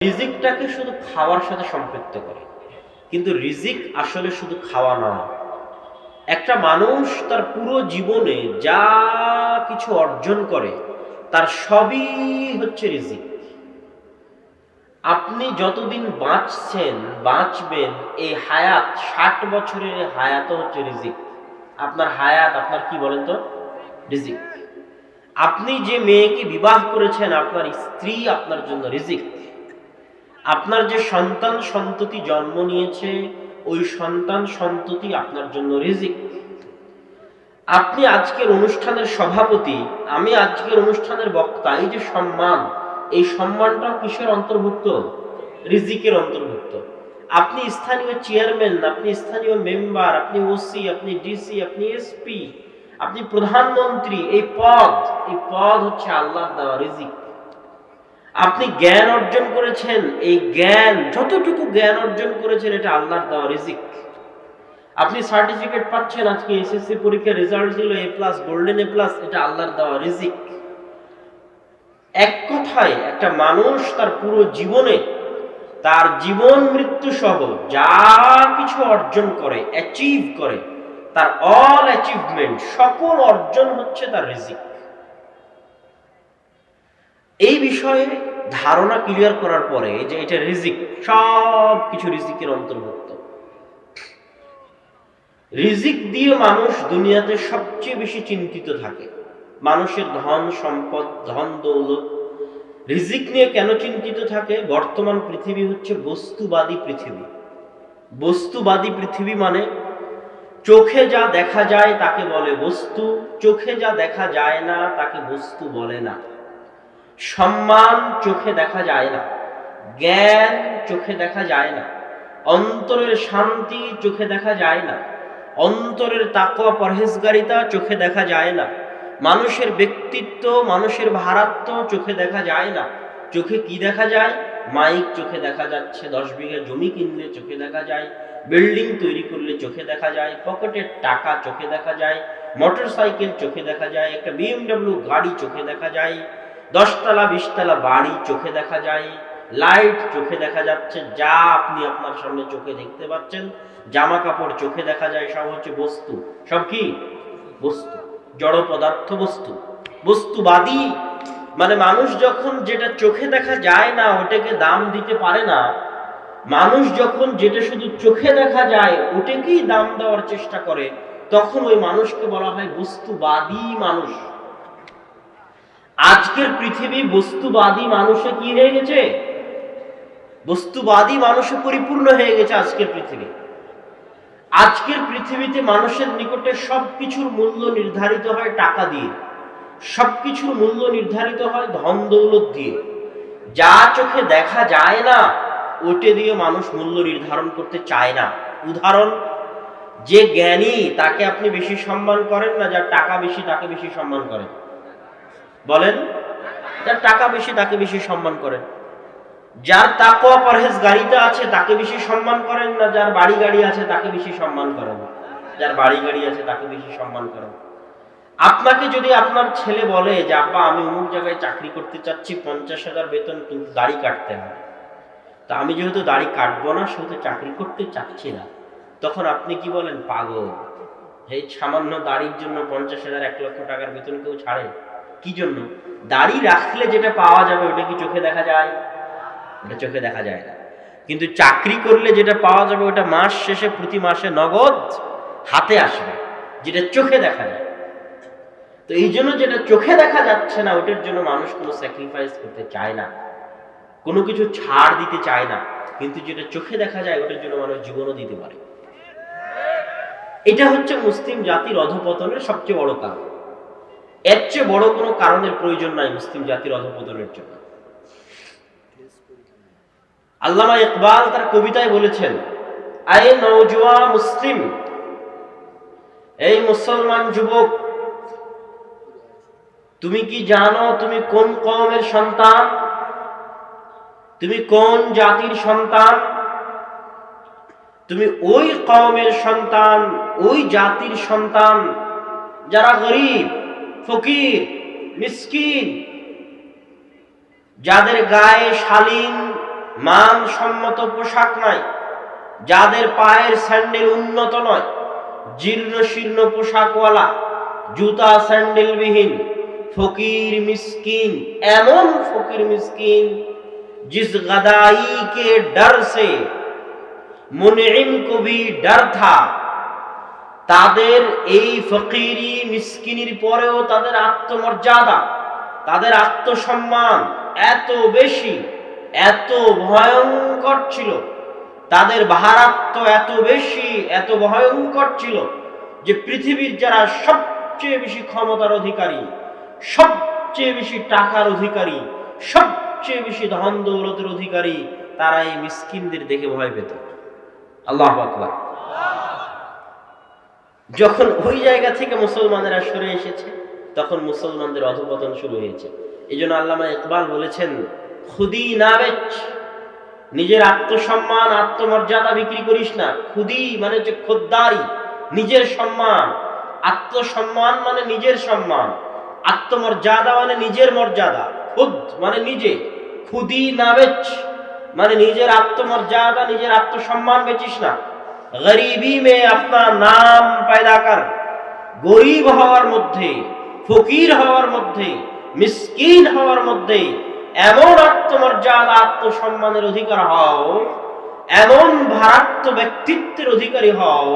রিজিকটাকে শুধু খাওয়ার সাথে সম্পৃক্ত করে, কিন্তু রিজিক আসলে শুধু খাওয়া নয়। একটা মানুষ তার পুরো জীবনে যা কিছু অর্জন করে তার সবই হচ্ছে রিজিক। আপনি যতদিন বাঁচবেন, এই হায়াত 60 বছরের হায়াতও হচ্ছে রিজিক। আপনার হায়াত আপনার কি বলেন তো? রিজিক। আপনি যে মেয়েকে বিবাহ করেছেন, আপনার স্ত্রী আপনার জন্য রিজিক। আপনার যে সন্তান সন্ততি জন্ম নিয়েছে, ওই সন্তান সন্ততি আপনার জন্য রিজিক। আপনি আজকের অনুষ্ঠানের সভাপতি, আমি আজকের অনুষ্ঠানের বক্তা, এই যে সম্মান, এই সম্মানটাও কিসের অন্তর্ভুক্ত? রিজিকের অন্তর্ভুক্ত। আপনি স্থানীয় চেয়ারম্যান, আপনি স্থানীয় মেম্বার, আপনি ওসি, আপনি ডিসি, আপনি এসপি, আপনি প্রধানমন্ত্রী, এই পদ হচ্ছে আল্লাহর দেওয়া রিজিক। আপনি জ্ঞান অর্জন করেছেন, এই জ্ঞান, যতটুকু জ্ঞান অর্জন করেছেন, এটা আল্লাহর দেওয়া রিজিক। আপনি সার্টিফিকেট পাচ্ছেন, আজকে এসএসসি পরীক্ষার রেজাল্ট দিল A+, গোল্ডেন A+, এটা আল্লাহর দেওয়া রিজিক। এক কথায় একটা মানুষ তার পুরো জীবনে, তার জীবন মৃত্যু সহ যা কিছু অর্জন করে, অ্যাচিভ করে, তার অল অ্যাচিভমেন্ট, সকল অর্জন হচ্ছে তার রিজিক। এই বিষয়ে ধারণা ক্লিয়ার করার পরে যে এটা রিজিক, সব কিছু রিজিকের অন্তর্ভুক্ত। রিজিক দিয়ে মানুষ দুনিয়াতে সবচেয়ে বেশি চিন্তিত থাকে। মানুষের ধন সম্পদ, ধন দৌলত, রিজিক নিয়ে কেন চিন্তিত থাকে? বর্তমান পৃথিবী হচ্ছে বস্তুবাদী পৃথিবী। বস্তুবাদী পৃথিবী মানে চোখে যা দেখা যায় তাকে বলে বস্তু, চোখে যা দেখা যায় না তাকে বস্তু বলে না। সম্মান চোখে দেখা যায় না, জ্ঞান চোখে দেখা যায় না, অন্তরের শান্তি চোখে দেখা যায় না, অন্তরের তাকওয়া পরহেজগারিতা চোখে দেখা যায় না, মানুষের ব্যক্তিত্ব, মানুষের ভারাত্ম চোখে দেখা যায় না। চোখে কি দেখা যায়? মাইক চোখে দেখা যাচ্ছে, 10 বিঘা জমি কিনলে চোখে দেখা যায়, বিল্ডিং তৈরি করলে চোখে দেখা যায়, পকেটের টাকা চোখে দেখা যায়, মোটরসাইকেল চোখে দেখা যায়, একটা BMW গাড়ি চোখে দেখা যায়, 10 তলা 20 তলা বাড়ি চোখে দেখা যায়, লাইট চোখে দেখা যাচ্ছে, যা আপনি আপনার সামনে চোখে দেখতে পাচ্ছেন, জামা কাপড় চোখে দেখা যায়, সব হচ্ছে বস্তু। সব কি? বস্তু, জড় পদার্থ বস্তু। বস্তুবাদী মানে মানুষ যখন যেটা চোখে দেখা যায় না ওটাকে দাম দিতে পারে না, মানুষ যখন যেটা শুধু চোখে দেখা যায় ওটাকেই দাম দেওয়ার চেষ্টা করে, তখন ওই মানুষকে বলা হয় বস্তুবাদী মানুষ। আজকের পৃথিবী বস্তুবাদী মানুষে কি হয়ে গেছে? বস্তুবাদী মানুষে পরিপূর্ণ হয়ে গেছে আজকের পৃথিবী। আজকের পৃথিবীতে মানুষের নিকটে সবকিছুর মূল্য নির্ধারিত হয় টাকা দিয়ে, সবকিছুর মূল্য নির্ধারিত হয় ধন দৌলত দিয়ে। যা চোখে দেখা যায় না ওটা দিয়ে মানুষ মূল্য নির্ধারণ করতে চায় না। উদাহরণ, যে জ্ঞানী তাকে আপনি বেশি সম্মান করেন না যার টাকা বেশি তাকে বেশি সম্মান করেন? বলেন, যার টাকা বেশি তাকে বেশি সম্মান করেন। যার তাকওয়া পরহেজগারিতা আছে তাকে বেশি সম্মান করেন না যার বাড়ি গাড়ি আছে তাকে বেশি সম্মান করেন? যার বাড়ি গাড়ি আছে তাকে বেশি সম্মান করেন। আপনাকে যদি আপনার ছেলে বলে যে আব্বা আমি অমুক জায়গায় চাকরি করতে চাচ্ছি, 50,000 বেতন, কিন্তু দাড়ি কাটতে হবে, তা আমি যেহেতু দাড়ি কাটবো না সেহেতু চাকরি করতে চাচ্ছি না, তখন আপনি কি বলেন? পাগল, এই সামান্য দাড়ির জন্য 50,000 1 লক্ষ টাকার বেতন কেউ ছাড়ে? কি জন্য? দাড়ি রাখলে যেটা পাওয়া যাবে ওটা কি চোখে দেখা যায়? ওটা চোখে দেখা যায় না। কিন্তু চাকরি করলে যেটা পাওয়া যাবে ওটা মাস শেষে প্রতি মাসে নগদ হাতে আসবে, যেটা চোখে দেখা যায়। তো এই জন্য যেটা চোখে দেখা যাচ্ছে না ওটার জন্য মানুষ কোনো স্যাক্রিফাইস করতে চায় না, কোনো কিছু ছাড় দিতে চায় না। কিন্তু যেটা চোখে দেখা যায় ওটার জন্য মানুষ জীবনও দিতে পারে। এটা হচ্ছে মুসলিম জাতির অধঃপতনের সবচেয়ে বড় কারণ। এর চেয়ে বড় কোনো কারণের প্রয়োজন নাই মুসলিম জাতির অধঃপতনের জন্য। আল্লামা ইকবাল তার কবিতায় বলেছেন, আয়ে নওজোয়া মুসলিম, এই মুসলমান যুবক, তুমি কি জানো তুমি কোন কওমের সন্তান? তুমি কোন জাতির সন্তান? তুমি ওই কওমের সন্তান, ওই জাতির সন্তান যারা গরিব, ফকির, মিসকিন, যাদের গায়ে শালীন মানসম্মত পোশাক নাই, যাদের পায়ের স্যান্ডেল উন্নত নয়, জীর্ণ শীর্ণ পোশাকওয়ালা, জুতা স্যান্ডেলবিহীন ফকির মিসকিন, এমন ফকির মিসকিন जिस गदाई के डर से मुनइम को भी डर था, তাদের এই ফকিরি মিসকিনির পরেও তাদের আত্মমর্যাদা, তাদের আত্মসম্মান এত বেশি, এত ভয়ঙ্কর ছিল, তাদের ভারাত্ম এত বেশি, এত ভয়ঙ্কর ছিল যে পৃথিবীর যারা সবচেয়ে বেশি ক্ষমতার অধিকারী, সবচেয়ে বেশি টাকার অধিকারী, সবচেয়ে বেশি ধন দৌলতের অধিকারী, তারা এই মিসকিনদের দেখে ভয় পেত। আল্লাহু আকবার। যখন ওই জায়গা থেকে মুসলমানেরা সরে এসেছে, তখন মুসলমানদের অধঃপতন শুরু হয়েছে। এই জন্য আল্লামা ইকবাল বলেছেন, খুদি না বেচ, নিজের আত্মসম্মান আত্মমর্যাদা বিক্রি করিস না। খুদি মানে যে খোদ্দারি, নিজের সম্মান, আত্মসম্মান মানে নিজের সম্মান, আত্মমর্যাদা মানে নিজের মর্যাদা, খুদ মানে নিজে, খুদি না বেচ মানে নিজের আত্মমর্যাদা নিজের আত্মসম্মান বেচিস না। গরিবি মে আপনা নাম পয়দা কর, গরিব হওয়ার মধ্যে, ফকির হওয়ার মধ্যে, মিসকিন হওয়ার মধ্যে এমন আত্মমর্যাদা আত্মসম্মানের অধিকার হও, এমন ভারাত্ম ব্যক্তিত্বের অধিকারী হও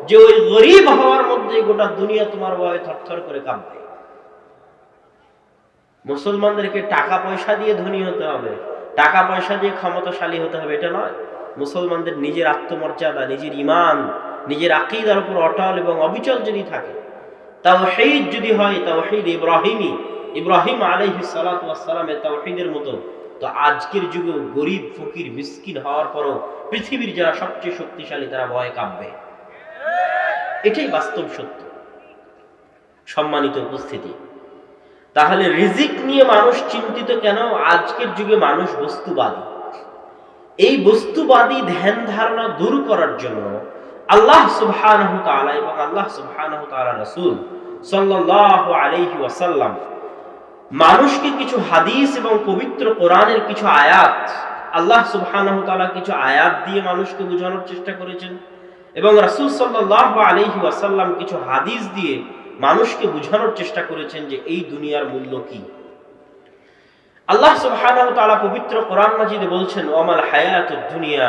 যে ওই গরিব হওয়ার মধ্যে গোটা দুনিয়া তোমার ভয়ে থরথর করে কাঁপবে। মুসলমানদেরকে টাকা পয়সা দিয়ে ধনী হতে হবে, টাকা পয়সা দিয়ে ক্ষমতাশালী হতে হবে, এটা নয়। মুসলমানদের নিজের আত্মমর্যাদা, নিজের ঈমান, নিজের আকীদার উপর অটল এবং অবিচল যদি থাকে, তাওহীদ যদি হয়, তাওহীদ ইব্রাহিমী, ইব্রাহিম আলাইহিস সালাতু ওয়াস সালামের তাওহীদের মতো, তো আজকের যুগে গরিব ফকির মিসকিন হওয়ার পরও পৃথিবীর যারা সবচেয়ে শক্তিশালী তারা ভয়ে কাঁপবে। এটাই বাস্তব সত্য। সম্মানিত উপস্থিতি, তাহলে রিজিক নিয়ে মানুষ চিন্তিত কেন? আজকের যুগে মানুষ বস্তুবাদী। এই বস্তুবাদী ধ্যান ধারণা দূর করার জন্য আল্লাহ সুবহানাহু তাআলা এবং আল্লাহ সুবহানাহু তাআলা রাসূল সাল্লাল্লাহু আলাইহি ওয়াসাল্লাম মানুষকে কিছু হাদিস এবং পবিত্র কোরআনের কিছু আয়াত, আল্লাহ সুবহানাহু তাআলা কিছু আয়াত দিয়ে মানুষকে বোঝানোর চেষ্টা করেছেন, এবং রাসূল সাল্লাল্লাহু আলাইহি ওয়াসাল্লাম কিছু হাদিস দিয়ে মানুষকে বোঝানোর চেষ্টা করেছেন যে এই দুনিয়ার মূল্য কি। আল্লাহ সুবহানাহু ওয়া তাআলা পবিত্র কোরআন মাজিদে বলছেন, ওয়ামাল হায়াতুদ দুনিয়া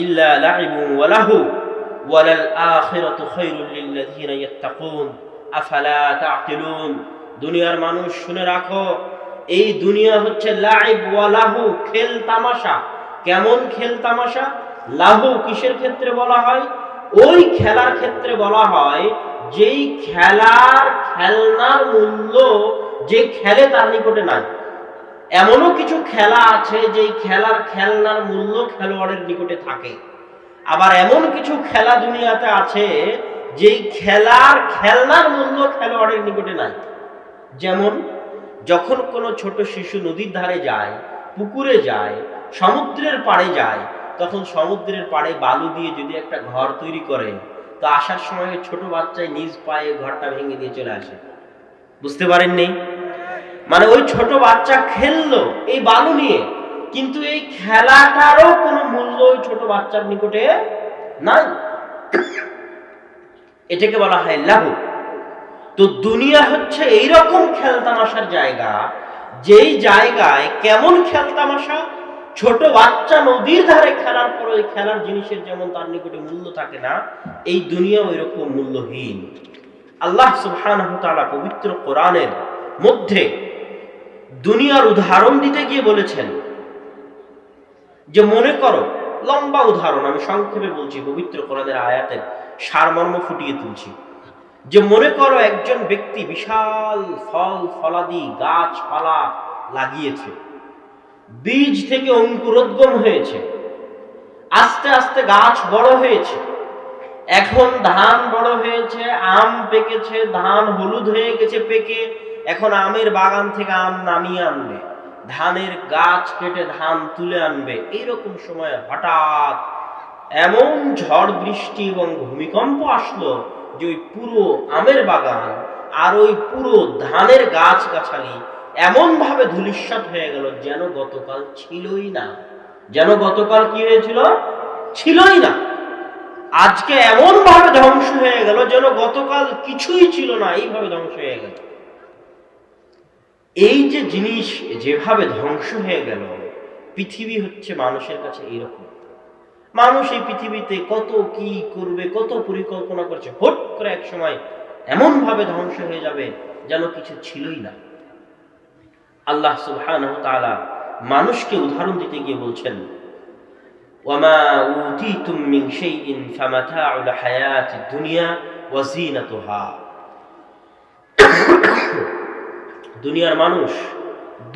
ইল্লা লাইবুন ওয়া লাহু ওয়ালাল আখিরাতু খায়রুল লিল্লাযিনা ইয়াত্তাকুন আফালা তা'কিলুন। দুনিয়ার মানুষ শুনে রাখো, এই দুনিয়া হচ্ছে লাইব ওয়া লাহু, খেল তামাশা। কেমন খেল তামাশা? লাহু কিসের ক্ষেত্রে বলা হয়? ওই খেলার ক্ষেত্রে বলা হয় যেই খেলার খেলনার মূল্য যে খেলে তার নিকটে নাই। এমনও কিছু খেলা আছে যেই খেলার খেলনার মূল্য খেলোয়াড়ের নিকটে থাকে, আবার এমন কিছু খেলা দুনিয়াতে আছে যেই খেলার খেলনার মূল্য খেলোয়াড়ের নিকটে নাই। যেমন যখন কোনো ছোট শিশু নদীর ধারে যায়, পুকুরে যায়, সমুদ্রের পাড়ে যায়, তখন সমুদ্রের পাড়ে বালু দিয়ে যদি একটা ঘর তৈরি করে, তো আসার সময় ছোট বাচ্চায় নিজ পায়ে ঘরটা ভেঙে দিয়ে চলে আসে। বুঝতে পারেননি? মানে ওই ছোট বাচ্চা খেললো এই বালু নিয়ে, কিন্তু এই খেলাটারও কোনো মূল্য ওই ছোট বাচ্চার নিকটে নাই। এটাকে বলা হয় লাহু। তো দুনিয়া হচ্ছে এইরকম খেলতামাশার জায়গা, যেই জায়গায় কেমন খেলতামাশা, ছোট বাচ্চা নদীর ধারে খেলার পর ওই খেলার জিনিসের যেমন তার নিকটে মূল্য থাকে না, এই দুনিয়া ওইরকম মূল্যহীন। আল্লাহ সুবহানাহু ওয়া তাআলা পবিত্র কোরআনের মধ্যে দুনিয়ার উদাহরণ দিতে গিয়ে বলেছেন যে মনে করো, লম্বা উদাহরণ আমি সংক্ষেপে বলছি, পবিত্র কোরআনের আয়াতের সারমর্ম ফুটিয়ে তুলছি, যে মনে করো একজন ব্যক্তি বিশাল ফল ফলাদি গাছপালা লাগিয়েছে, বীজ থেকে অঙ্কুরোদ্গম হয়েছে, আস্তে আস্তে গাছ বড় হয়েছে, এখন ধান বড় হয়েছে, আম পেকেছে, ধান হলুদ হয়ে গেছে পেকে, এখন আমের বাগান থেকে আম নামিয়ে আনবে, ধানের গাছ কেটে ধান তুলে আনবে। এইরকম সময় হঠাৎ এমন ঝড় বৃষ্টি এবং ভূমিকম্প আসলো যে ওই পুরো আমের বাগান আর ওই পুরো ধানের গাছ গাছালি এমন ভাবে ধূলিসাৎ হয়ে গেল যেন গতকাল ছিলই না। যেন গতকাল কি হয়েছিল, ছিলই না। আজকে এমন ভাবে ধ্বংস হয়ে গেল যেন গতকাল কিছুই ছিল না, এইভাবে ধ্বংস হয়ে গেল। এই যে জিনিস যেভাবে ধ্বংস হয়ে গেল, পৃথিবী হচ্ছে মানুষের কাছে এইরকম। মানুষ এই পৃথিবীতে কত কি করবে, কত পরিকল্পনা করছে, হট করে এক সময় এমন ভাবে ধ্বংস হয়ে যাবে যেন কিছু ছিলই না। আল্লাহ সুবহানাহু ওয়া তাআলা মানুষকে উদাহরণ দিতে গিয়ে বলছেন, ওয়ামা উতিতুম মিন শাইইন ফামাতাউল হায়াতিদ দুনিয়া ওয়া যিনাতুহা। দুনিয়ার মানুষ,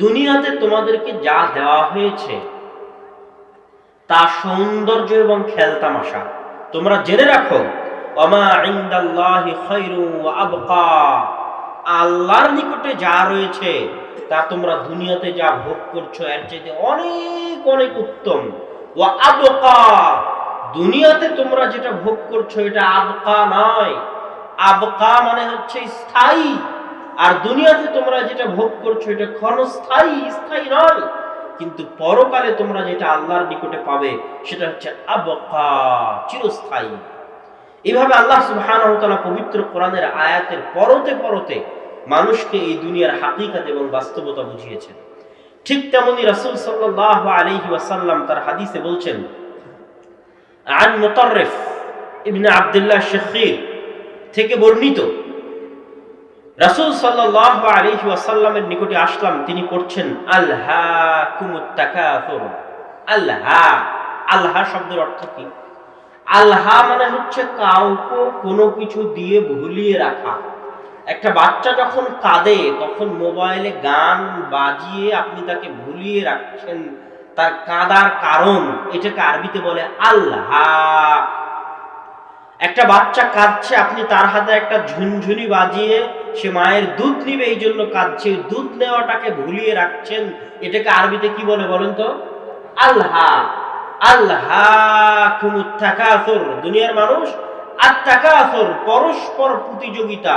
দুনিয়াতে তোমাদেরকে যা দেওয়া হয়েছে তা সৌন্দর্য এবং খেলতামাশা। তোমরা জেনে রাখো, ওয়ামা ইনদাল্লাহি খায়রু ওয়া আবকা, আল্লাহর নিকটে যা রয়েছে তা তোমরা দুনিয়াতে যা ভোগ করছো এর চাইতে অনেক অনেক উত্তম। ওয়া আবকা, দুনিয়াতে তোমরা যেটা ভোগ করছো এটা আবকা নয়। আবকা মানে হচ্ছে স্থায়ী, আর দুনিয়াতে তোমরা যেটা ভোগ করছো এটা ক্ষণস্থায়ী, স্থায়ী নয়। কিন্তু পরকালে তোমরা যেটা আল্লাহর নিকটে পাবে সেটা হচ্ছে আবকা, চিরস্থায়ী। এইভাবে আল্লাহ সুবহানাহু ওয়া তাআলা পবিত্র কোরআনের আয়াতের পরতে পরতে মানুষকে এই দুনিয়ার হাকিকত এবং বাস্তবতা বুঝিয়েছেন। ঠিক তেমনি রাসূল সাল্লাল্লাহু আলাইহি ওয়াসাল্লাম তার হাদিসে বলছেন, আন মুতাররিফ ইবনে আব্দুল্লাহ শাখীর থেকে বর্ণিত, রাসূল সাল্লাল্লাহু আলাইহি ওয়াসাল্লামের নিকটে আসলাম, তিনি পড়ছেন আলহাকুমুত তাকাসুর। আল্লাহা, আল্লাহা শব্দের অর্থ কি? আল্লাহা মানে হচ্ছে কাউকে কোনো কিছু দিয়ে ভুলিয়ে রাখা। একটা বাচ্চা যখন কাঁদে তখন মোবাইলে গান বাজিয়ে আপনি তাকে ভুলিয়ে রাখছেন তার কাঁদার কারণ, এটাকে আরবিতে বলে আল্লাহা। একটা বাচ্চা কাঁদছে, আপনি তার হাতে একটা ঝুনঝুনি বাজিয়ে সে মায়ের দুধ নিবে এই জন্য কাঁদছে, দুধ নেওয়াটাকে ভুলিয়ে রাখছেন, এটাকে আরবিতে কি বলে বলেন তো? আল্লাহা। আল্লাহাকুমুত তাকাসুর, দুনিয়ার মানুষ আত-তাকাসুর, পরস্পর প্রতিযোগিতা,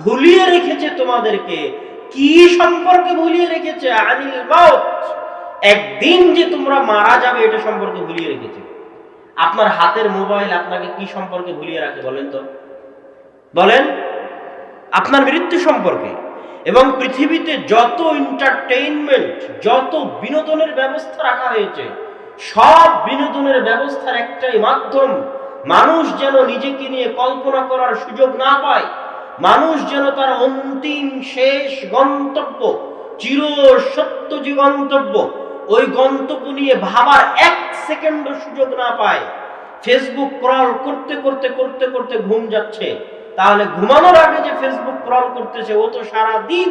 ভুলিয়ে রেখেছে তোমাদেরকে। কি সম্পর্কে ভুলিয়ে রেখেছে? আনিল মাউত, একদিন যে তোমরা মারা যাবে এটা সম্পর্কে ভুলিয়ে রেখেছে। আপনার হাতের মোবাইল আপনাকে কি সম্পর্কে ভুলিয়ে রাখে বলেন তো? বলেন, আপনার মৃত্যু সম্পর্কে। এবং পৃথিবীতে যত এন্টারটেইনমেন্ট, যত বিনোদনের ব্যবস্থা রাখা হয়েছে, সব বিনোদনের ব্যবস্থার একটাই মাধ্যম, মানুষ যেন নিজেকে নিয়ে কল্পনা করার সুযোগ না পায়, মানুষ যেন তার অন্তিম শেষ গন্তব্য, চির সত্য যে গন্তব্য, ওই গন্তব্য নিয়ে ভাবার এক সেকেন্ডও সুযোগ না পায়। ফেসবুক স্ক্রল করতে করতে করতে করতে ঘুম যাচ্ছে, তাহলে ঘুমানোর আগে যে ফেসবুক স্ক্রল করতেছে ও তো সারা দিন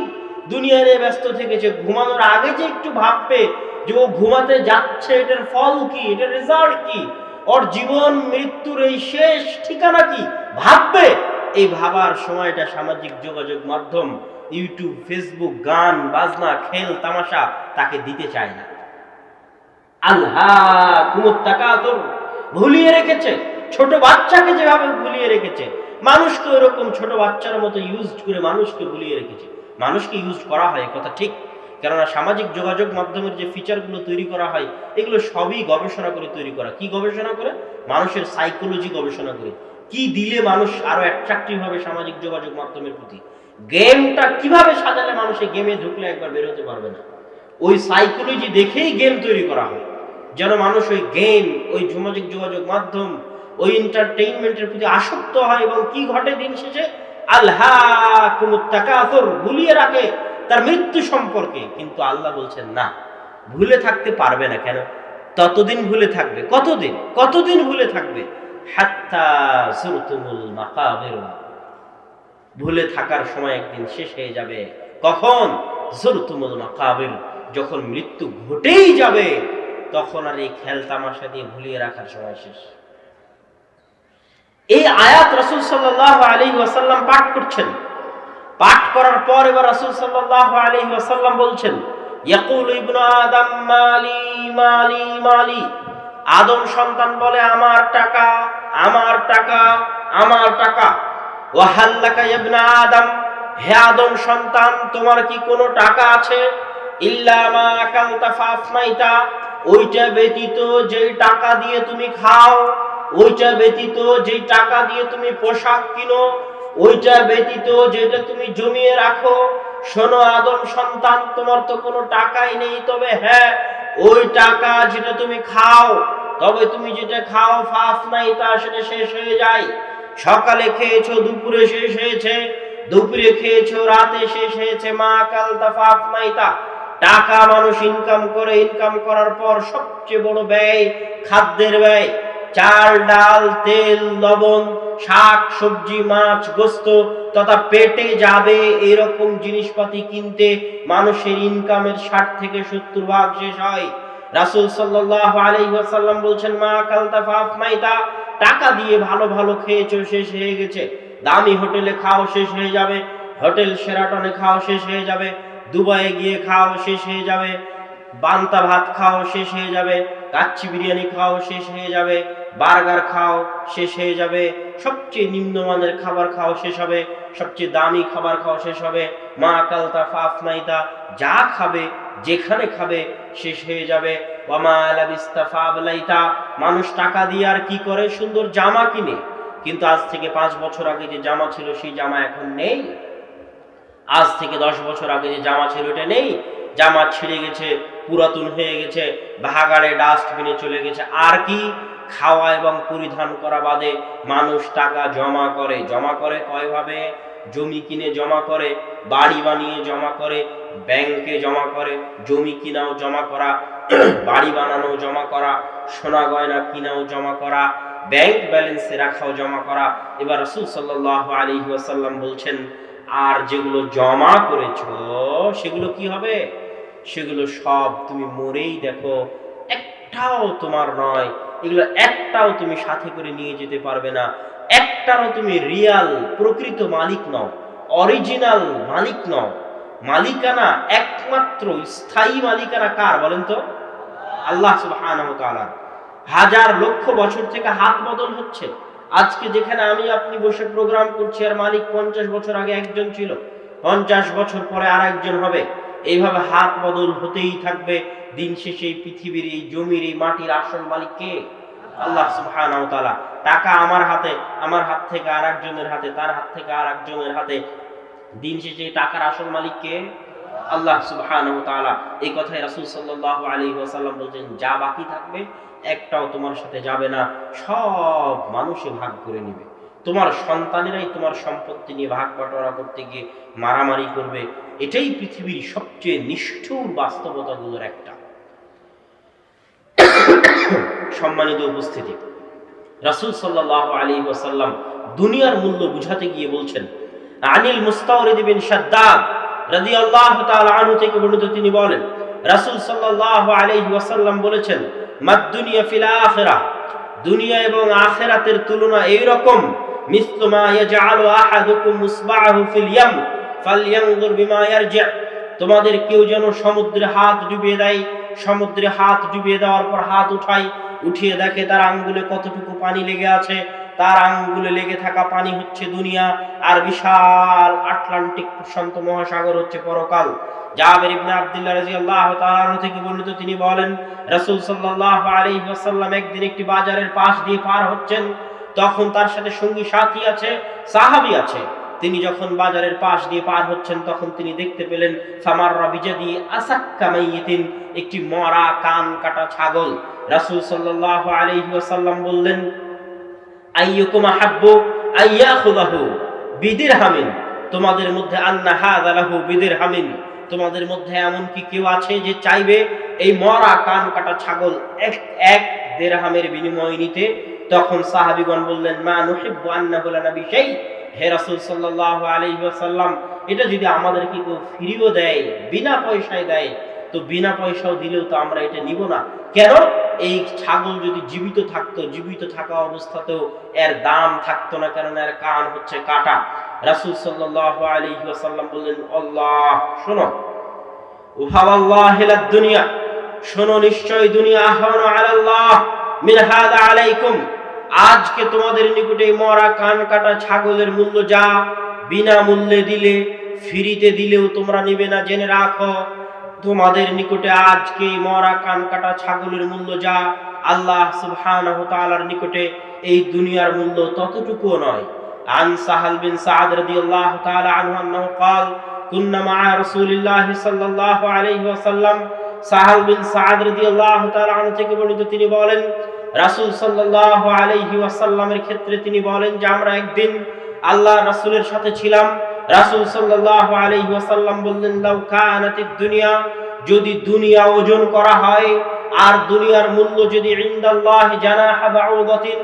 দুনিয়া নিয়ে ব্যস্ত থেকেছে, ঘুমানোর আগে যে একটু ভাববে যে ও ঘুমাতে যাচ্ছে, এটার ফল কি, এটার রেজাল্ট কি, ওর জীবন মৃত্যুর এই শেষ ঠিকানা কি, ভাববে। এই ভাবার সময়টা সামাজিক যোগাযোগ মাধ্যম, ইউটিউব, ফেসবুক, গান বাজনা, খেল তামাশা তাকে দিতে চায় না। আল্লাহাকুমুত তাকাসুর, ভুলিয়ে রেখেছে। ছোট বাচ্চাকে যেভাবে ভুলিয়ে রেখেছে, মানুষকে ওরকম ছোট বাচ্চার মতো ইউজ করে মানুষকে ভুলিয়ে রেখেছে। মানুষকে ইউজ করা হয় কথা ঠিক, কেননা সামাজিক যোগাযোগ মাধ্যমের যে ফিচারগুলো তৈরি করা হয় এগুলো সবই গবেষণা করে তৈরি করা। কি গবেষণা করে? মানুষের সাইকোলজি গবেষণা করে, কি দিলে মানুষ আরো অ্যাট্রাকটিভ হবে সামাজিক যোগাযোগ মাধ্যমের প্রতি, গেমটা কিভাবে সাজালে মানুষের গেমে ঢুকলে একবার বের হতে পারবে না, ওই সাইকোলজি দেখেই গেম তৈরি করা হয়, যেন মানুষ ওই গেম, ওই সামাজিক যোগাযোগ মাধ্যম, ওই এন্টারটেইনমেন্টের প্রতি আসক্ত হয়। এবং কি ঘটে দিন শেষে? আল্লাহাকুমুত তাকাসুর, ভুলিয়ে রাখে তার মৃত্যু সম্পর্কে। কিন্তু আল্লাহ বলছেন না, ভুলে থাকতে পারবে না। কেন? ততদিন ভুলে থাকবে। কতদিন? কতদিন ভুলে থাকবে? হাত্তা যুরতুমুল মাকাবির, ভুলে থাকার সময় একদিন শেষ হয়ে যাবে। কখন? যুরতুমুল মাকাবির, যখন মৃত্যু ঘটেই যাবে তখন আর এই খেল তামাশা দিয়ে ভুলিয়ে রাখার সময় শেষ। এই আয়াত রাসূল সাল্লাল্লাহু আলাইহি ওয়াসাল্লাম পাঠ করছেন। পাঠ করার পর এবার রাসূল সাল্লাল্লাহু আলাইহি ওয়াসাল্লাম বলছেন, ইয়াকুলু ইবনু আদম মালি মালি মালি, আদম সন্তান বলে আমার টাকা, আমার টাকা, আমার টাকা। ওয়া হাল্লাকা ইবনু আদম, হে আদম সন্তান তোমার কি কোনো টাকা আছে? ইল্লা মা আকালতা ফাফনাইতা, ওইটা ব্যতীত যেই টাকা দিয়ে তুমি খাও, ওইটা ব্যতীত যেই টাকা দিয়ে তুমি পোশাক কিনো, ওইটা ব্যতীত যেটা তুমি জমিয়ে রাখো। শোনো আদম সন্তান, তোমার তো কোনো টাকাই নেই, তবে হ্যাঁ, ওই টাকা যেটা তুমি খাও, তবে তুমি যেটা খাও ফাফনাইতা, সেটা শেষ হয়ে যায়। সকালে খেয়েছো, দুপুরে শেষ হয়েছে, দুপুরে খেয়েছো, রাতে শেষ হয়েছে। মা কালতা ফাফনাইতা। টাকা মানুষ ইনকাম করে, ইনকাম করার পর সবচেয়ে বড় ব্যয় খাদ্যের ব্যয়। চাল, ডাল, তেল, লবণ, শাক সবজি, মাছ, গোস্ত তথা পেটে যাবে এরকম জিনিসপাতি কিনতে মানুষের ইনকামের 60 থেকে 70 ভাগ শেষ হয়। রাসূল সাল্লাল্লাহু আলাইহি ওয়াসাল্লাম বলছেন, মা কালতা ফাফনাইতা। টাকা দিয়ে ভালো ভালো খেয়েছো, শেষ হয়ে গেছে। দামি হোটেলে খাও, শেষ হয়ে যাবে। হোটেল শেরাটনে খাও, শেষ হয়ে যাবে। দুবাইয়ে গিয়ে খাও, শেষ হয়ে যাবে। বান্তা ভাত খাও, শেষ হয়ে যাবে। কাচ্চি বিরিয়ানি খাও, শেষ হয়ে যাবে। বার্গার খাও, শেষ হয়ে যাবে। সবচেয়ে নিম্নমানের খাবার খাও, শেষ হবে। সবচেয়ে দামি খাবার খাও, শেষ হবে। মা কালতা ফাফনাইতা। যা খাবে, যেখানে খাবে, শেষ হয়ে যাবে। ওয়ামা লাবিস্তা ফাবলাইতা। মানুষ টাকা দিয়ে আর কি করে? সুন্দর জামা কিনে। কিন্তু আজ থেকে 5 বছর আগে যে জামা ছিল, সেই জামা এখন নেই। আজ থেকে 10 বছর আগে যে জামা ছিল, এটা নেই। জামা ছিঁড়ে গেছে, পুরাতন হয়ে গেছে, ভাগাড়ে ডাস্টবিনে চলে গেছে। আর কি? খাওয়া এবং পরিধান করা বাদে মানুষ টাকা জমা করে। জমা করে কয়ভাবে? জমি কিনে জমা করে, বাড়ি বানিয়ে জমা করে, ব্যাংকে জমা করে। জমি কিনাও জমা করা, বাড়ি বানানো জমা করা, সোনা গয়না কিনাও জমা করা, ব্যাংক ব্যালেন্সে রাখাও জমা করা। এবার রাসূল সাল্লাল্লাহু আলাইহি ওয়াসাল্লাম বলছেন, আর যেগুলো জমা করেছো সেগুলো কি হবে? সেগুলো সব তুমি মরেই দেখো, একটাও তোমার নয়। এগুলো একটাও তুমি সাথে করে নিয়ে যেতে পারবে না। একটারও তুমি রিয়াল প্রকৃত মালিক নও, অরিজিনাল মালিক নও। মালিকানা একমাত্র স্থায়ী মালিকানা কার বলেন তো? আল্লাহ সুবহানাহু ওয়া তাআলা। হাজার লক্ষ বছর থেকে হাত বদল হচ্ছে। আজকে যেখানে আমি আপনি বসে প্রোগ্রাম করছি, আর মালিক 50 বছর আগে একজন ছিল, 50 বছর পরে আর একজন হবে। এইভাবে হাত বদল হতেই থাকবে। দিন শেষে এই পৃথিবীর, এই জমির, এই মাটির আসল মালিক কে? আল্লাহ সুবহানাহু ওয়া তাআলা। টাকা আমার হাতে, আমার হাত থেকে আর একজনের হাতে, তার হাত থেকে আর একজনের হাতে। দিন শেষে টাকার আসল মালিক কে? আল্লাহ সুবহানাহু ওয়া তাআলা। এই কথাই রাসূল সাল্লাল্লাহু আলাইহি ওয়াসাল্লাম বলেন, যা বাকি থাকবে একটাও তোমার সাথে যাবে না, সব মানুষে ভাগ করে নেবে। তোমার সন্তানেরাই তোমার সম্পত্তি নিয়ে ভাগ বাটোয়ারা করতে গিয়ে মারামারি করবে। এটাই পৃথিবীর সবচেয়ে নিষ্ঠুর বাস্তবতাগুলোর একটা। সম্মানিত উপস্থিতি, রাসূল সাল্লাল্লাহু আলাইহি ওয়াসাল্লাম দুনিয়ার মূল্য বুঝাতে গিয়ে বলছেন, আনিল মুস্তাওরিদ বিন শাদ্দাদ রাদিয়াল্লাহু তাআলা আনহু থেকে বর্ণিত, তিনি বলেন, রাসূল সাল্লাল্লাহু আলাইহি ওয়াসাল্লাম বলেছেন, মাদ দুনিয়া ফিল আখিরাহ, দুনিয়া এবং আখিরাতের তুলনা এই রকম, মিসলু মা ইয়াজআলু আহাদুকুম মুসবাহু ফিল ইয়াম ফালইয়ানজুর বিমা ইয়ারজি', তোমাদের কেউ যেন সমুদ্রে হাত ডুবিয়ে দেয়, সমুদ্রে হাত ডুবিয়ে দেওয়ার পর হাত উঠিয়ে দেখে তার আঙ্গুলে কতটুকু পানি লেগে আছে। তার আঙ্গুলে লেগে থাকা পানি হচ্ছে দুনিয়া, আর বিশাল আটলান্টিক প্রশান্ত মহাসাগর হচ্ছে পরকাল। জাবের ইবনে আব্দুল্লাহ রাদিয়াল্লাহু তাআলা থেকে বর্ণিত, তিনি বলেন, রাসূল সাল্লাল্লাহু আলাইহি ওয়াসাল্লাম একদিন একটি বাজারের পাশ দিয়ে পার হচ্ছেন। তখন তার সাথে সঙ্গী সাথী আছে, সাহাবী আছে। তিনি যখন বাজারের পাশ দিয়ে পার হচ্ছেন, তখন তিনি দেখতে পেলেন ফামাররা বিজাদি আসাক্কা মাইয়িতিন, একটি মরা কান কাটা ছাগল। রাসূল সাল্লাল্লাহু আলাইহি ওয়াসাল্লাম বললেন, আইয়ুকুম আহাব্বু আইয়াখুযাহু বিদিরহামিন, তোমাদের মধ্যে আন্না হাযা লাহু বিদিরহামিন, তোমাদের মধ্যে এমন কি কেউ আছে যে চাইবে এই মরা কান কাটা ছাগল এক দিরহামের বিনিময়ে নিতে? তখন সাহাবীগণ বললেন, মা নুহিব্বু আন্নাহু লানা বিশাই, হে রাসূল সাল্লাল্লাহু আলাইহি ওয়াসাল্লাম, এটা যদি আমাদেরকে কেউ ফ্রিও দেয়, বিনা পয়সায় দেয়, তো বিনা পয়সাও দিলেও তো আমরা এটা নিব না। কেন? এই ছাগল যদি জীবিত থাকতো, জীবিত থাকা অবস্থাতেও এর দাম থাকতো না, কারণ এর কান হচ্ছে কাটা। রাসূল সাল্লাল্লাহু আলাইহি ওয়াসাল্লাম বললেন, আল্লাহ, শোনো, ওয়াল্লাহি লাদ দুনিয়া, শোনো, নিশ্চয় দুনিয়া আহওয়ানু আলাল্লাহ মিন হাযা আলাইকুম, আজকে তোমাদের নিকটে মরা কান কাটা ছাগলের মূল্য যা, বিনা মূল্যে দিলে, ফ্রিতে দিলেও তোমরা নিবে না, জেনে রাখো। তোমাদের নিকটে আজকে মরা কান কাটা ছাগলের মূল্য যা, আল্লাহ সুবহানাহু ওয়া তাআলার নিকটে এই দুনিয়ার মূল্য ততটুকুও নয়। আন সাহাল বিন সাদ রাদিয়াল্লাহু তাআলা আনহু আন্নাহু قال কুন্না মা'a রাসূলিল্লাহি সাল্লাল্লাহু আলাইহি ওয়াসাল্লাম, সাহাল বিন সাদ রাদিয়াল্লাহু তাআলা আনহু থেকে বর্ণিত, তিনি বলেন রাসূল সাল্লাল্লাহু আলাইহি ওয়াসাল্লামের ক্ষেত্রে তিনি বলেন যে আমরা একদিন আল্লাহর রাসূলের সাথে ছিলাম। রাসূল সাল্লাল্লাহু আলাইহি ওয়াসাল্লাম বললেন, লাউ কানাতিদ দুনিয়া, যদি দুনিয়া ওজন করা হয় আর দুনিয়ার মূল্য যদি ইনদাল্লাহি জানাহা বাউদাতিন,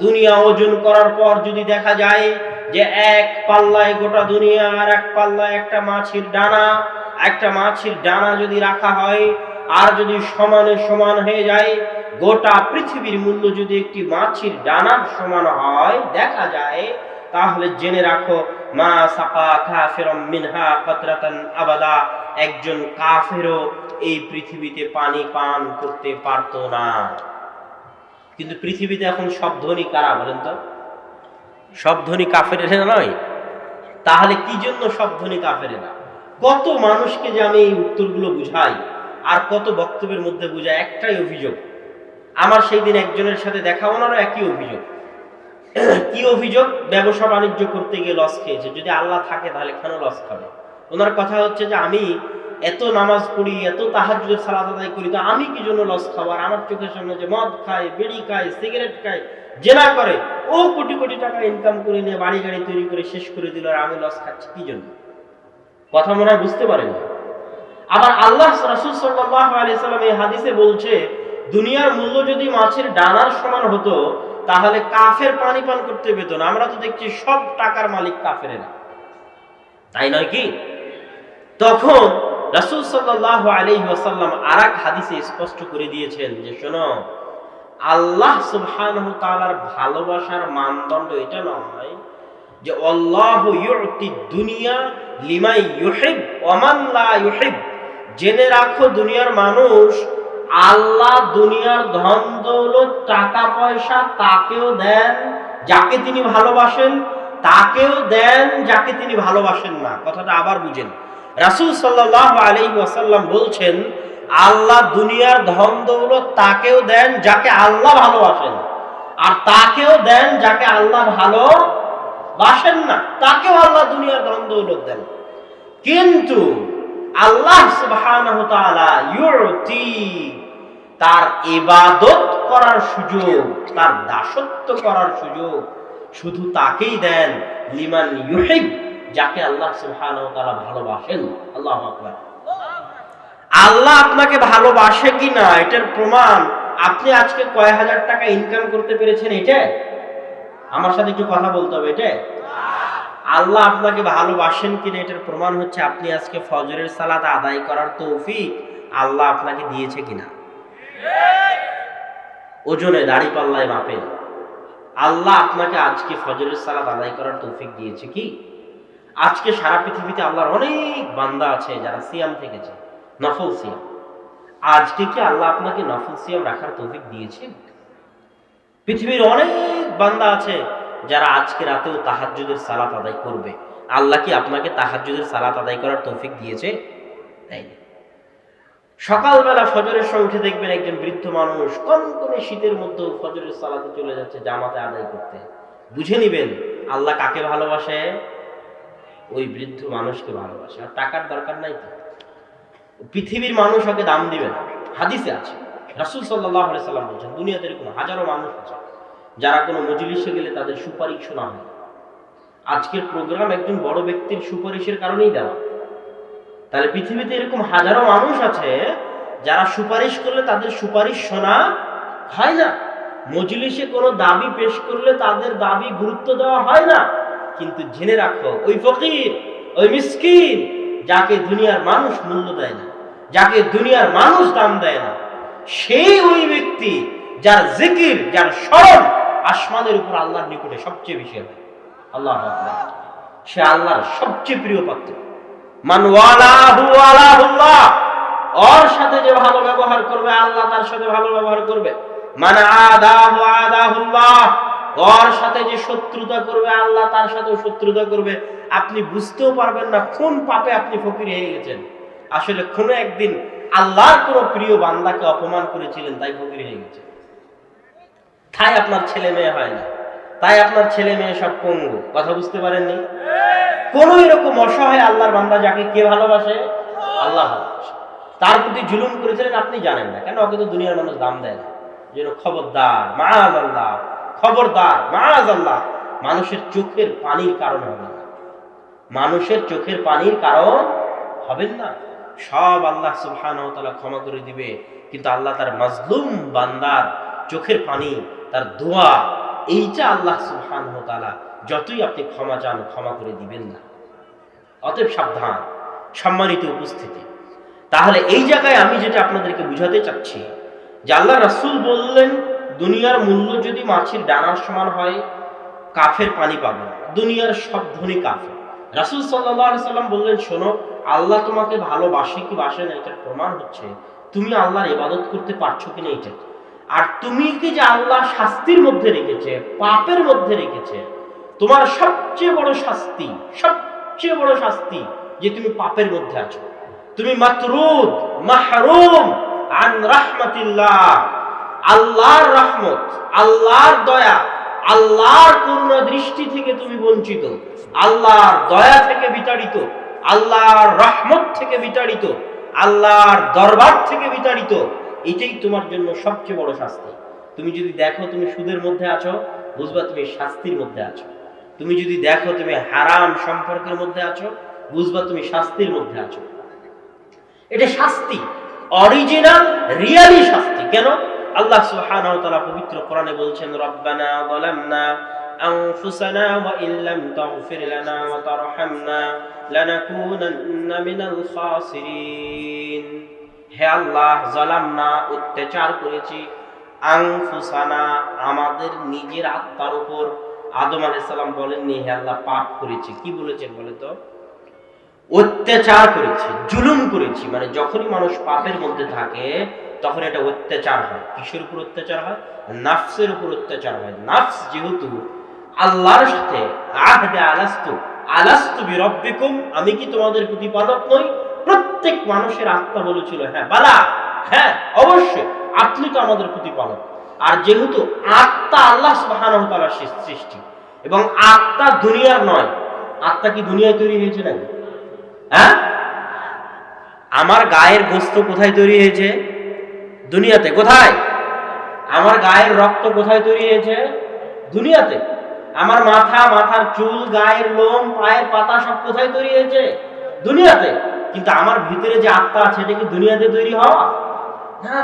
দুনিয়া ওজন করার পর যদি দেখা যায় যে এক পাল্লায় গোটা দুনিয়া আর এক পাল্লায় একটা মাছির ডানা যদি রাখা হয় আর যদি সমানে সমান হয়ে যায়, গোটা পৃথিবীর মূল্য যদি একটি মাছির ডানার সমান হয় দেখা যায়, তাহলে জেনে রাখো মা সাকা কাফিরুম মিনহা কাতরাতান আবাদা, একজন কাফেরও এই পৃথিবীতে পানি পান করতে পারতো না। কিন্তু পৃথিবীতে এখন সব ধনী কারা বলেন তো? সব ধনী কাফেরেরা নয়। তাহলে কি জন্য সব ধনী কাফেরেরা? কত মানুষকে যে আমি এই উত্তরগুলো বুঝাই আর কত বক্তব্যের মধ্যে বুঝাই, একটাই অভিযোগ। আমার সেই দিন একজনের সাথে দেখা, ওনারও একই অভিযোগ। কি অভিযোগ? ব্যবসা বাণিজ্য করতে গিয়ে লস খেয়েছে। যদি আল্লাহ থাকে তাহলে কেন লস খাবে? ওনার কথা হচ্ছে যে আমি এত নামাজ পড়ি, এত তাহাজ্জুদের সালাত আদায় করি, তো আমি কি জন্য লস খাবো? আর আমার চোখের সামনে যে মদ খায়, বিড়ি খায়, সিগারেট খায়, জেনা করে, ও কোটি কোটি টাকা ইনকাম করে নিয়ে বাড়ি গাড়ি তৈরি করে শেষ করে দিল, আর আমি লস খাচ্ছি কি জন্য? কথা মনে হয় বুঝতে পারেন। আবার আল্লাহ রাসূল সাল্লাল্লাহু আলাইহি সাল্লাম এই হাদিসে বলছে দুনিয়ার মূল্য যদি মাছের ডানার সমান হতো তাহলে কাফের পানি পান করতে পেত না। আমরা তো দেখছি সব টাকার মালিক কাফেরেরা, তাই নয় কি? তখন রাসূল সাল্লাল্লাহু আলাইহি ওয়াসাল্লাম আরেক হাদিসে স্পষ্ট করে দিয়েছেন যে শোনো, আল্লাহ সুবহানাহু ওয়া তাআলার ভালোবাসার মানদণ্ড এটা নয় যে আল্লাহু ইউতি দুনিয়া লিমান ইউহিব ওয়া মান লা ইউহিব। জেনে রাখো দুনিয়ার মানুষ, আল্লাহ দুনিয়ার ধন দৌলত টাকা পয়সা তাকেও দেন যাকে তিনি ভালোবাসেন, তাকেও দেন যাকে তিনি ভালোবাসেন না। কথাটা আবার বুঝেন। রাসূল সাল্লাল্লাহু আলাইহি ওয়াসাল্লাম বলছেন আল্লাহ দুনিয়ার ধন দৌলত তাকেও দেন যাকে আল্লাহ ভালোবাসেন, আর তাকেও দেন যাকে আল্লাহ ভালোবাসেন না, তাকেও আল্লাহ দুনিয়ার ধন দৌলত দেন। কিন্তু আল্লাহ সুবহানাহু ওয়া তাআলা ইউতি, তার ইবাদত করার সুযোগ, তার দাসত্ব করার সুযোগ শুধু তাকেই দেন লিমান ইউহিব, যাকে আল্লাহ সুবহানাহু ওয়া তাআলা ভালোবাসেন। আল্লাহু আকবার। আল্লাহ আপনাকে ভালোবাসে কিনা এটার প্রমাণ আপনি আজকে কয় হাজার টাকা ইনকাম করতে পেরেছেন, এটা আমার সাথে একটু কথা বলতে হবে। এটা আল্লাহ আপনাকে ভালোবাসেন কিনা এটার প্রমাণ হচ্ছে আপনি আজকে ফজরের সালাত আদায় করার তৌফিক আল্লাহ আপনাকে দিয়েছে কিনা। ওজনে দাড়ি পাল্লায় মাপেন, আল্লাহ আপনাকে আজকে ফজরের সালাত আদায় করার তৌফিক দিয়েছে কি? আজকে সারা পৃথিবীতে আল্লাহর অনেক বান্দা আছে যারা সিয়াম থেকেছে, নফল সিয়াম। আজকে কি আল্লাহ আপনাকে নফল সিয়াম রাখার তৌফিক দিয়েছে? পৃথিবীর অনেক বান্দা আছে যারা আজকে রাতেও তাহাজ্জুদের সালাত আদায় করবে। আল্লাহ কি আপনাকে তাহাজ্জুদের সালাত আদায় করার তৌফিক দিয়েছে? তাই না? সকালবেলা ফজরের সময় উঠে দেখবেন একজন বৃদ্ধ মানুষ কনকনে শীতের মধ্যে ফজরের সালাতে চলে যাচ্ছে জামাতে আদায় করতে। বুঝে নিবেন আল্লাহ কাকে ভালোবাসে? ওই বৃদ্ধ মানুষকে ভালোবাসে। আর টাকার দরকার নাই তো, পৃথিবীর মানুষ ওকে দাম দিবে না। হাদিসে আছে, রাসূল সাল্লাল্লাহু আলাইহি সাল্লাম বলেছেন দুনিয়াতে এরকম হাজারো মানুষ আছে যারা কোনো মজলিসে গেলে তাদের সুপারিশ শোনা হয়। আজকের প্রোগ্রাম একজন বড় ব্যক্তির সুপারিশের কারণেই দেওয়া। তাহলে পৃথিবীতে এরকম হাজারো মানুষ আছে যারা সুপারিশ করলে তাদের সুপারিশ শোনা হয় না। মজলিসে কোনো দাবি পেশ করলে তাদের দাবি গুরুত্ব দেওয়া হয় না। কিন্তু জেনে রাখো ওই ফকির, ওই মিসকিন যাকে দুনিয়ার মানুষ মূল্য দেয় না, যাকে দুনিয়ার মানুষ দাম দেয় না, সেই ওই ব্যক্তি যার জিকির, যার স্মরণ আসমানের উপর আল্লাহর নিকটে সবচেয়ে বেশি হয়। আল্লাহু আকবার। সে আল্লাহর সবচেয়ে প্রিয় পাত্র। মান ওয়ালাহু ওয়ালাহুল্লাহ, ওর সাথে যে ভালো ব্যবহার করবে আল্লাহ তার সাথে ভালো ব্যবহার করবে। মান আদাহু আদাহুল্লাহ, ওর সাথে যে শত্রুতা করবে আল্লাহ তার সাথেও শত্রুতা করবে। আপনি বুঝতেও পারবেন না কোন পাপে আপনি ফকির হয়ে গেছেন। আসলে কোনো একদিন আল্লাহর কোনো প্রিয় বান্দাকে অপমান করেছিলেন, তাই ফকির হয়ে গেছে। তাই আপনার ছেলে মেয়ে হয় না, তাই আপনার ছেলে মেয়ে সব পঙ্গু। কথা বুঝতে পারেননি? কোন এরকম অসহায় আল্লাহর বান্দা যাকে কে ভালোবাসে? আল্লাহ ভালোবাসে। তার প্রতি জুলুম করেছিলেন, আপনি জানেন না কেন? ওকে তো দুনিয়ার মানুষ দাম দেয় না। যেন খবরদার, মাআযাল্লাহ, খবরদার, মাআযাল্লাহ, মানুষের চোখের পানির কারণ হবে না। মানুষের চোখের পানির কারণ হবেন না। সব আল্লাহ সুবহানাহু ওয়া তাআলা ক্ষমা করে দিবে, কিন্তু আল্লাহ তার মাজলুম বান্দার চোখের পানি, তার দোয়া, এইটা আল্লাহ সুবহানাহু ওয়া তাআলা যতই আপনি ক্ষমা চান, ক্ষমা করে দিবেন না। অতএব সাবধান। সম্মানিত উপস্থিতি, তাহলে এই জায়গায় আমি যেটা আপনাদেরকে বুঝাতে চাচ্ছি যে আল্লাহ রাসূল বললেন, দুনিয়ার মূল্য যদি মাছের ডানার সমান হয়, কাফের পানি পাবে না। দুনিয়ার সব ধনী কাফের। রাসূল সাল্লাল্লাহু আলাইহি সাল্লাম বললেন, শোনো, আল্লাহ তোমাকে ভালোবাসে কি বাসে না, এটার প্রমাণ হচ্ছে তুমি আল্লাহর ইবাদত করতে পারছো কিনা এটা। আর তুমি কি যে আল্লাহ শাস্তির মধ্যে রেখেছে, পাপের মধ্যে রেখেছে, তোমার সবচেয়ে বড় শাস্তি, সবচেয়ে বড় শাস্তি যে তুমি পাপের মধ্যে আছো, তুমি মাতরুদ, মাহরুম আন রাহমাতিল্লাহ, আল্লাহর রহমত, আল্লাহর দয়া, আল্লাহর করুণা দৃষ্টি থেকে তুমি বঞ্চিত, আল্লাহর দয়া থেকে বিতাড়িত, আল্লাহর রহমত থেকে বিতাড়িত, আল্লাহর দরবার থেকে বিতাড়িত। এটাই তোমার জন্য সবচেয়ে বড় শাস্তি। তুমি যদি দেখো তুমি সুদের মধ্যে আছো, বুঝবা তুমি শাস্তির মধ্যে আছো। তুমি যদি দেখো তুমি হারাম সম্পর্কের মধ্যে আছো, বুঝবা তুমি শাস্তির মধ্যে আছো। এটা শাস্তি, অরিজিনাল রিয়ালি শাস্তি। কেন? আল্লাহ সুবহানাহু ওয়া তাআলা পবিত্র কোরআনে বলছেন, রব্বানা যালামনা আনফুসানা ওয়া ইল্লাম তাগফির লানা ওয়া তারহামনা লানাকুনান্না মিনাল খাসিরিন। হে আল্লাহ, যালামনা, অত্যাচার করেছি, আনফুসানা, আমাদের নিজের আত্মার উপর। আদম আলাইহিস সালাম বলেননি হে আল্লাহ পাপ করেছি, কি বলেছেন বলে তো? অত্যাচার করেছি, জুলুম করেছি। মানে যখনই মানুষ পাপের মধ্যে থাকে তখন এটা অত্যাচার হয়। কিসের উপর অত্যাচার হয়? নাফসের উপর অত্যাচার হয়। নাফস যেহেতু আল্লাহর সাথে আহদে আলাস্তু আলাস্তু বিরব্বিকুম, আমি কি তোমাদের প্রতিপালক নই? প্রত্যেক মানুষের আত্মা বলেছিল হ্যাঁ বালা, হ্যাঁ অবশ্যই আপনি তো আমাদের প্রতিপালক। আর যেহেতু আত্মা আল্লাহ সুবহানাহু ওয়া তাআলার সৃষ্টি এবং আত্মা দুনিয়ার নয়, আত্মা কি দুনিয়ায় তৈরি হয়েছে নাকি? হ্যাঁ, আমার গায়ের গোস্ত কোথায় তৈরি হয়েছে? দুনিয়াতে। কোথায়? আমার গায়ের রক্ত কোথায় তৈরি হয়েছে? দুনিয়াতে। আমার মাথা, মাথার চুল, গায়ের লোম, পায়ের পাতা সব কোথায় তৈরি হয়েছে? দুনিয়াতে। কিন্তু আমার ভিতরে যে আত্মা আছে এটা কি দুনিয়াতে তৈরি হওয়া? না,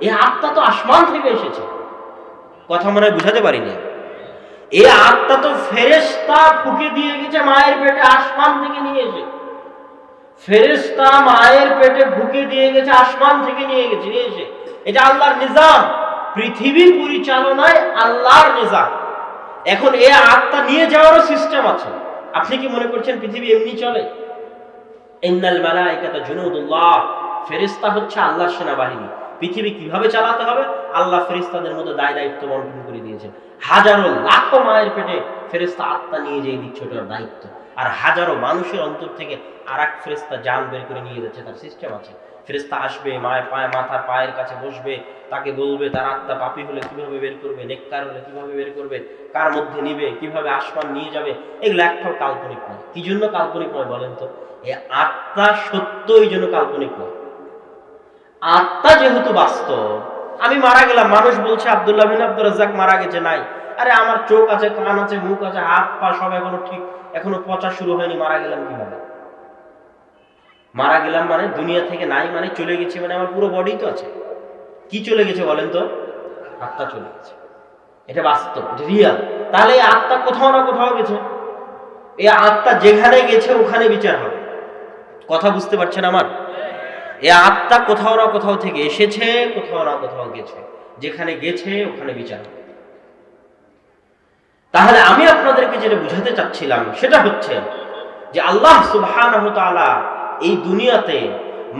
এই আত্মা তো আসমান থেকে এসেছে। কথা মনে হয় বুঝাতে পারিনি। এই আত্মা তো ফেরেশতা ফুঁকে দিয়ে গেছে মায়ের পেটে, আসমান থেকে নিয়ে এসে। ফেরেশতা মায়ের পেটে ঢুকে দিয়ে গেছে, আসমান থেকে নিয়ে এসে। এটা আল্লাহর নিজাম, পৃথিবী পরিচালনায় আল্লাহর নিজাম। এখন এই আত্মা নিয়ে যাওয়ারও সিস্টেম আছে। আপনি কি মনে করছেন পৃথিবী এমনি চলে? ইন্নাল মালাইকাতা জুনুদুল্লাহ, ফেরেশতা হচ্ছে আল্লাহর সেনাবাহিনী। পৃথিবী কিভাবে চালাতে হবে আল্লাহ ফেরেশতাদের মধ্যে দায়িত্ব বন্টন করে দিয়েছেন। হাজারো লাখো মায়ের পেটে ফেরেশতা আত্মা নিয়ে যেয়ে দিচ্ছে, ওটার দায়িত্ব। আর হাজারো মানুষের অন্তর থেকে আর এক ফেরেশতা জান বের করে নিয়ে যাচ্ছে, তার সিস্টেম আছে। ফেরেশতা আসবে, মায়ের পায়ে, মাথার পায়ের কাছে বসবে, তাকে বলবে তার আত্মা পাপী হলে কিভাবে বের করবে, নেককার হলে কিভাবে বের করবে, কার মধ্যে নিবে, কিভাবে আসমান নিয়ে যাবে। এগুলো একটাও কাল্পনিক নয়। কি জন্য কাল্পনিক নয় বলেন তো? এই আত্মা সত্য, এই জন্য কাল্পনিক নয়। আত্মা যেহেতু বাস্তব। আমি মারা গেলাম, মানুষ বলছে আব্দুল্লাহ বিন আব্দুর রাজ্জাক মারা গেছে। নাই, আরে আমার চোখ আছে, কান আছে, মুখ আছে, হাত পা সব এখনো ঠিক, এখনো পচা শুরু হয়নি। মারা গেলাম কিভাবে? মারা গেলাম মানে দুনিয়া থেকে নাই, মানে চলে গেছে, মানে আমার পুরো বডি তো আছে। কি চলে গেছে বলেন তো? আত্মা চলে গেছে। এটা বাস্তব, এটা রিয়াল। তাহলে এই আত্মা কোথাও না কোথাও গেছে। এই আত্মা যেখানে গেছে ওখানে বিচার হবে। কথা বুঝতে পারছেন আমার? এই আত্মা কোথাও না কোথাও থেকে এসেছে, কোথাও না কোথাও গেছে। যেখানে গেছে ওখানে বিচার হবে। তাহলে আমি আপনাদেরকে যেটা বুঝাতে চাচ্ছিলাম সেটা হচ্ছে যে আল্লাহ সুবহানাহু ওয়া তাআলা এই দুনিয়াতে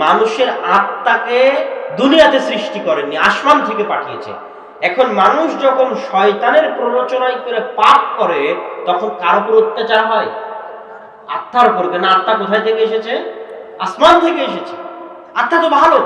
মানুষের আত্মাকে দুনিয়াতে সৃষ্টি করেননি, আসমান থেকে পাঠিয়েছে। এখন মানুষ যখন শয়তানের প্ররোচনায় করে পাপ করে তখন কার উপর অত্যাচার হয়? আত্মার উপর। কেন? আত্মা কোথায় থেকে এসেছে? আসমান থেকে এসেছে, আত্মা তো ভালো।